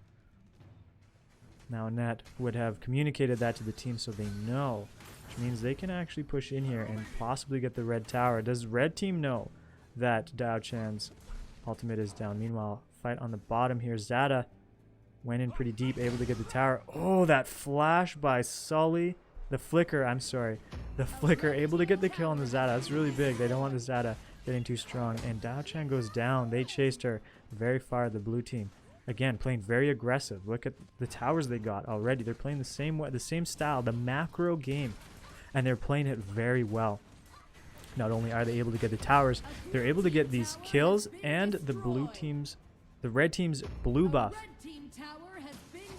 Now Annette would have communicated that to the team so they know, which means they can actually push in here and possibly get the red tower. Does red team know that Dao-chan's ultimate is down? Meanwhile, fight on the bottom here. Zada went in pretty deep, able to get the tower. Oh, that flash by Sully. The flicker, I'm sorry. The flicker, able to get the kill on the Zada. That's really big. They don't want the Zada getting too strong. And Dao-chan goes down. They chased her very far, the blue team. Again, playing very aggressive. Look at the towers they got already. They're playing the same way, the same style, the macro game. And they're playing it very well. Not only are they able to get the towers, they're able to get these kills and the red team's blue buff.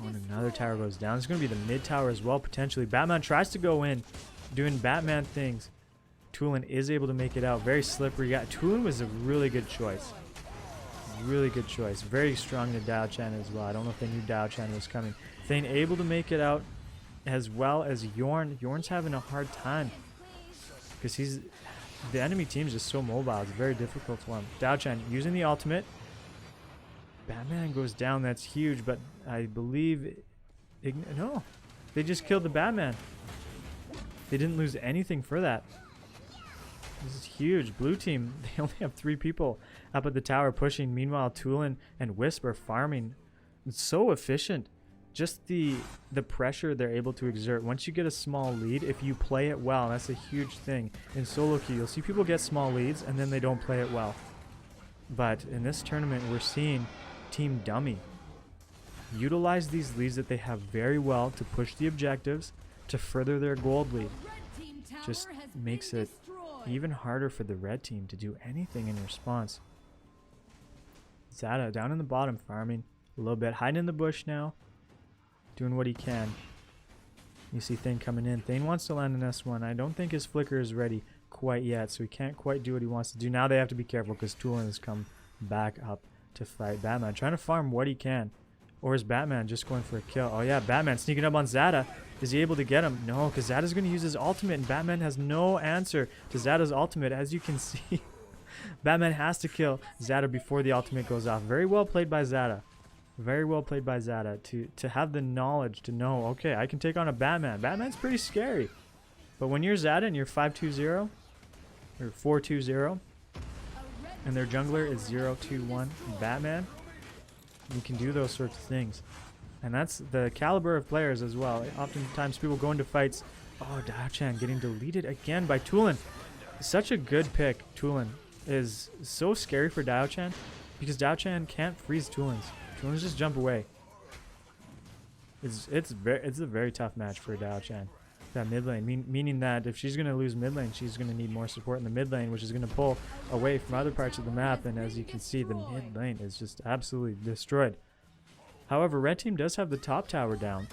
Oh, and another tower goes down. It's going to be the mid tower as well, potentially. Batman tries to go in, doing Batman things. Tulin is able to make it out. Very slippery. Yeah, Tulin was a really good choice. Really good choice. Very strong to Dao-chan as well. I don't know if they knew Dao-chan was coming. Thane able to make it out, as well as Yorn. Yorn's having a hard time because the enemy team is just so mobile. It's very difficult for him. Dao-chan using the ultimate. Batman goes down. That's huge, but I believe no, they just killed the Batman. They didn't lose anything for that. This is huge. Blue team, they only have 3 people up at the tower pushing. Meanwhile, Tulin and Wisp are farming. It's so efficient. Just the pressure they're able to exert. Once you get a small lead, if you play it well, that's a huge thing. In solo queue, you'll see people get small leads and then they don't play it well. But in this tournament, we're seeing Team Dummy utilize these leads that they have very well to push the objectives, to further their gold lead. Just makes it even harder for the red team to do anything in response. Zada down in the bottom farming a little bit, hiding in the bush now, doing what he can. You see Thane coming in. Thane wants to land an S1. I don't think his flicker is ready quite yet, so he can't quite do what he wants to do. Now they have to be careful because Tulin has come back up to fight Batman, trying to farm what he can. Or is Batman just going for a kill? Oh yeah, Batman sneaking up on Zada. Is he able to get him? No, because Zada's going to use his ultimate, and Batman has no answer to Zada's ultimate. As you can see, Batman has to kill Zada before the ultimate goes off. Very well played by Zada. Very well played by Zada to have the knowledge to know, okay, I can take on a Batman. Batman's pretty scary. But when you're Zada and you're 5-2-0 or 4-2-0, and their jungler is 0-2-1 Batman, you can do those sorts of things. And that's the caliber of players as well. Oftentimes people go into fights. Oh, Dao-Chan getting deleted again by Tulin. Such a good pick. Tulin is so scary for Dao-Chan because Dao-Chan can't freeze Tulins. Tulins just jump away. It's a very tough match for Dao-Chan. That mid lane, meaning that if she's going to lose mid lane, she's going to need more support in the mid lane, which is going to pull away from other parts of the map. And as you can see, the mid lane is just absolutely destroyed. However, red team does have the top tower down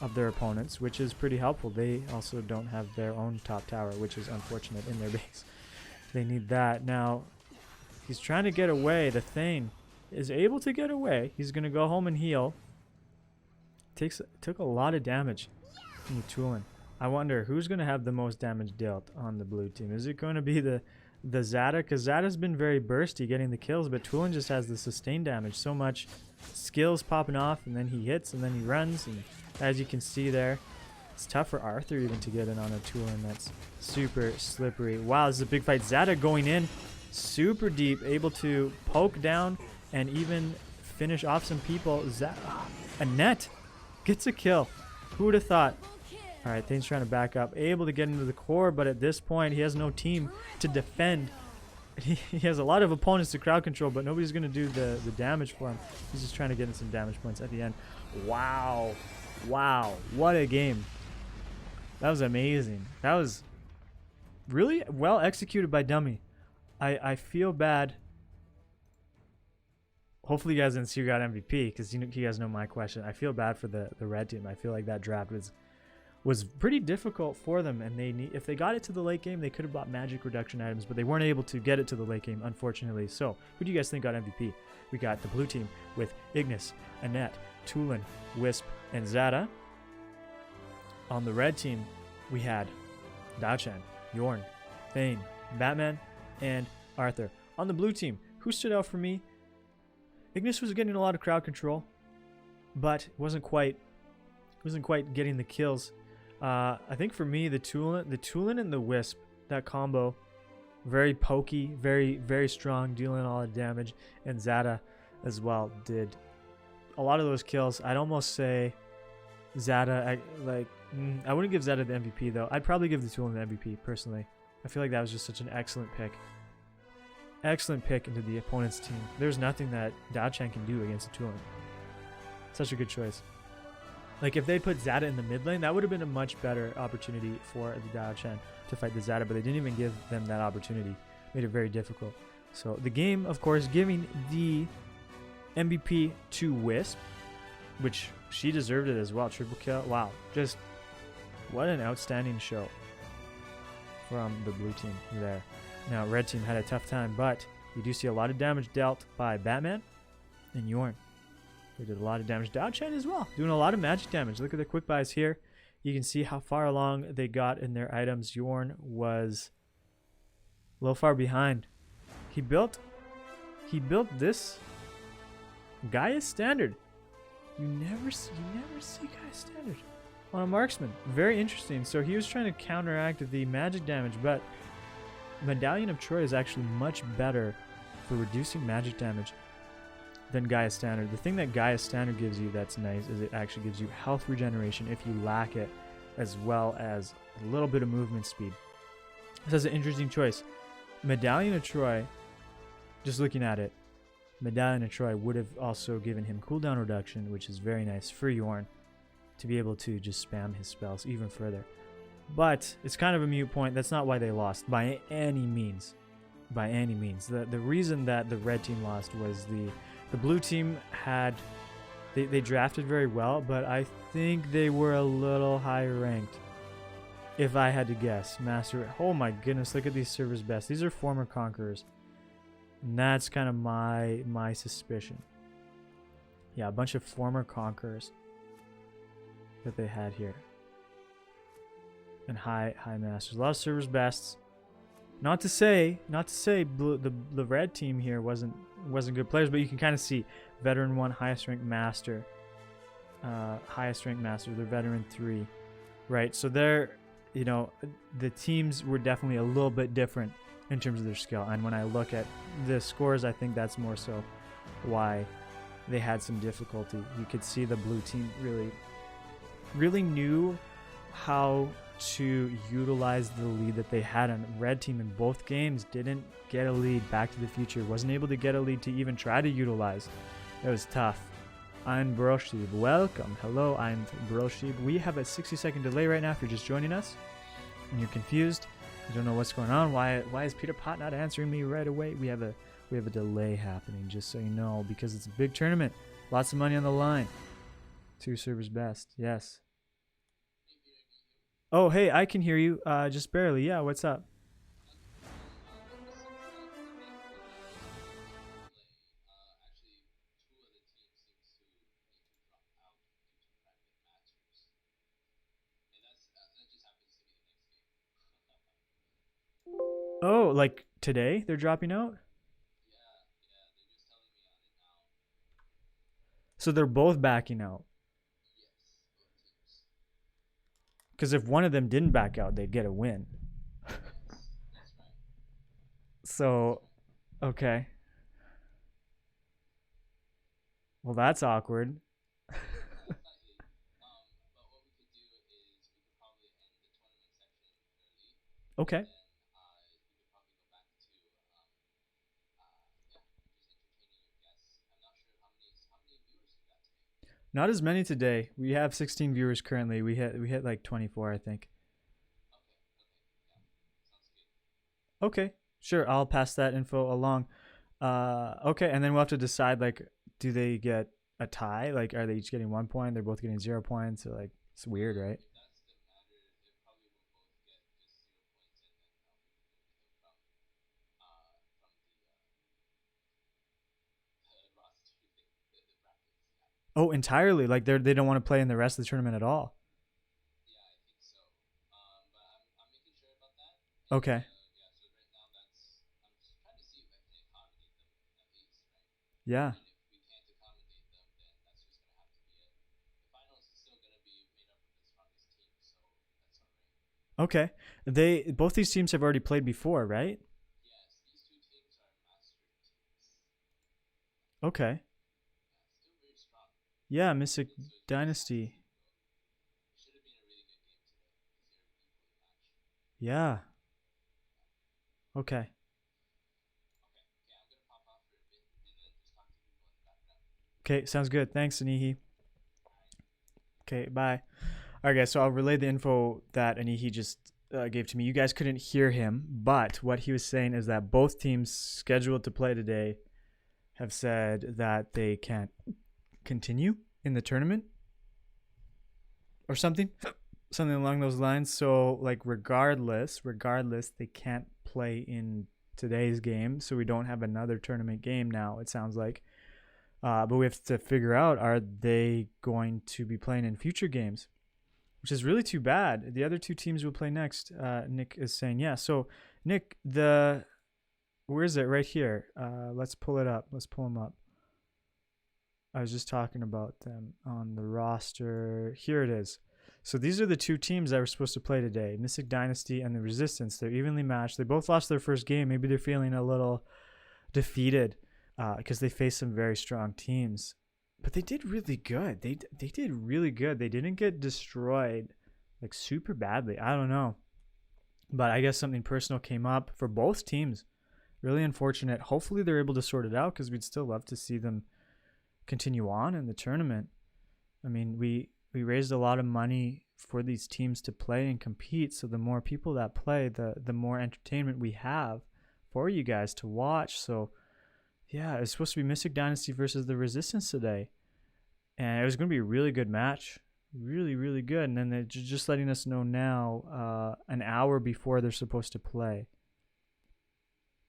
of their opponents, which is pretty helpful. They also don't have their own top tower, which is unfortunate in their base. They need that. Now, he's trying to get away. The Thane is able to get away. He's going to go home and heal. Took a lot of damage from the Tulin. I wonder who's going to have the most damage dealt on the blue team. Is it going to be the Zada? Because Zada's been very bursty getting the kills, but Tulin just has the sustained damage. So much skills popping off, and then he hits, and then he runs. And as you can see there, it's tough for Arthur even to get in on a Tulin that's super slippery. Wow, this is a big fight. Zada going in super deep, able to poke down and even finish off some people. Annette gets a kill. Who would have thought? All right, Thane's trying to back up, able to get into the core, but at this point, he has no team to defend. He has a lot of opponents to crowd control, but nobody's going to do the damage for him. He's just trying to get in some damage points at the end. Wow. Wow. What a game. That was amazing. That was really well executed by Dummy. I feel bad. Hopefully you guys didn't see who got MVP, because you guys know my question. I feel bad for the red team. I feel like that draft was pretty difficult for them, and if they got it to the late game, they could have bought magic reduction items, but they weren't able to get it to the late game, unfortunately. So who do you guys think got MVP? We got the blue team with Ignis, Annette, Tulin, Wisp, and Zada. On the red team, we had Dao-Chan, Yorn, Thane, Batman, and Arthur. On the blue team, who stood out for me? Ignis was getting a lot of crowd control, but wasn't quite getting the kills. I think for me, the Tulin and the Wisp, that combo, very pokey, very strong, dealing a lot of damage, and Zada as well did a lot of those kills. I'd almost say Zada, I wouldn't give Zada the MVP though. I'd probably give the Tulin the MVP personally. I feel like that was just such an excellent pick. Excellent pick into the opponent's team. There's nothing that Dao-Chan can do against the Tulin. Such a good choice. Like, if they put Zada in the mid lane, that would have been a much better opportunity for the Dao-Chan to fight the Zada, but they didn't even give them that opportunity. Made it very difficult. So the game, of course, giving the MVP to Wisp, which she deserved it as well. Triple kill. Wow. Just what an outstanding show from the blue team there. Now, red team had a tough time, but you do see a lot of damage dealt by Batman and Yorn. They did a lot of damage. Dao-Chan as well, doing a lot of magic damage. Look at the quick buys here. You can see how far along they got in their items. Yorn was a little far behind. He built this Gaia standard. You never see Gaia standard on a marksman. Very interesting. So he was trying to counteract the magic damage, but Medallion of Troy is actually much better for reducing magic damage than Gaia Standard. The thing that Gaia Standard gives you that's nice is it actually gives you health regeneration if you lack it, as well as a little bit of movement speed. This is an interesting choice. Medallion of Troy, just looking at it, Medallion of Troy would have also given him cooldown reduction, which is very nice for Yorn to be able to just spam his spells even further. But it's kind of a moot point. That's not why they lost by any means. By any means. The reason that the red team lost was the blue team had they drafted very well, but I think they were a little higher ranked. If I had to guess. Master, oh my goodness, look at these servers best. These are former Conquerors. And that's kind of my suspicion. Yeah, a bunch of former Conquerors that they had here. And high masters. A lot of servers bests. Not to say the red team here wasn't good players, but you can kind of see veteran 1, highest ranked master. They're veteran 3. Right? So they're, the teams were definitely a little bit different. in terms of their skill. And when I look at the scores, I think that's more so why they had some difficulty. You could see the blue team really knew how to utilize the lead that they had, and red team in both games didn't get a lead. Back to the Future wasn't able to get a lead to even try to utilize. It was tough. I'm Broshib. Welcome. Hello, I'm Broshib. We have a 60-second delay right now if you're just joining us and you're confused. You don't know what's going on. Why is Thepeterpot not answering me right away? We have a delay happening, just so you know, because it's a big tournament. Lots of money on the line. 2 servers best. Yes. Oh, hey, I can hear you. Just barely. Yeah, what's up? Oh, like today they're dropping out? So they're both backing out. Because if one of them didn't back out, they'd get a win. So, okay. Well, that's awkward. Okay. Not as many today. We have 16 viewers currently. We hit like 24, I think. Okay, sure. I'll pass that info along. Okay, and then we'll have to decide, like, do they get a tie? Like, are they each getting 1 point? They're both getting 0 points. So, like, it's weird, right? Oh, entirely. Like they don't want to play in the rest of the tournament at all. Okay. Yeah. Okay. Both these teams have already played before, right? Okay. Yeah, Mystic Dynasty. Yeah. Okay. Okay, sounds good. Thanks, Anihi. Okay, bye. All right, guys, so I'll relay the info that Anihi just gave to me. You guys couldn't hear him, but what he was saying is that both teams scheduled to play today have said that they can't continue in the tournament or something along those lines. So, like, regardless, they can't play in today's game, so we don't have another tournament game now, it sounds like. But we have to figure out, are they going to be playing in future games? Which is really too bad. The other two teams will play next. Nick is saying, yeah. So, Nick, where is it? Right here. Let's pull it up. Let's pull them up. I was just talking about them on the roster. Here it is. So these are the two teams that were supposed to play today. Mystic Dynasty and the Resistance. They're evenly matched. They both lost their first game. Maybe they're feeling a little defeated because they faced some very strong teams. But they did really good. They did really good. They didn't get destroyed like super badly. I don't know. But I guess something personal came up for both teams. Really unfortunate. Hopefully they're able to sort it out because we'd still love to see them continue on in the tournament. I mean, we raised a lot of money for these teams to play and compete. So the more people that play, the more entertainment we have for you guys to watch. So yeah, it's supposed to be Mystic Dynasty versus the Resistance today. And it was going to be a really good match. Really, really good. And then they're just letting us know now an hour before they're supposed to play.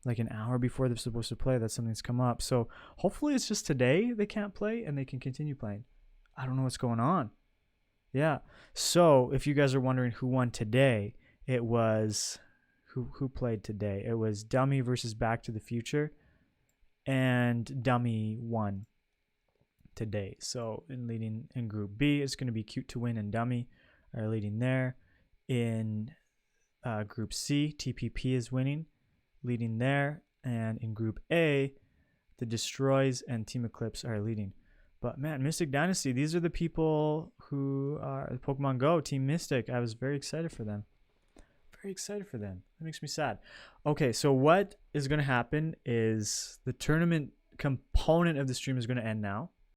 Like an hour before they're supposed to play that something's come up. So hopefully it's just today they can't play and they can continue playing. I don't know what's going on. Yeah. So if you guys are wondering who won today, it was... Who played today? It was Dummy versus Back to the Future. And Dummy won today. So leading in Group B, it's going to be Cute to Win and Dummy are leading there. In Group C, TPP is winning, leading there. And in Group A, the Destroys and Team Eclipse are leading. But man, Mystic Dynasty, these are the people who are Pokemon Go, Team Mystic. I was very excited for them. Very excited for them. That makes me sad. Okay, so what is going to happen is the tournament component of the stream is going to end now.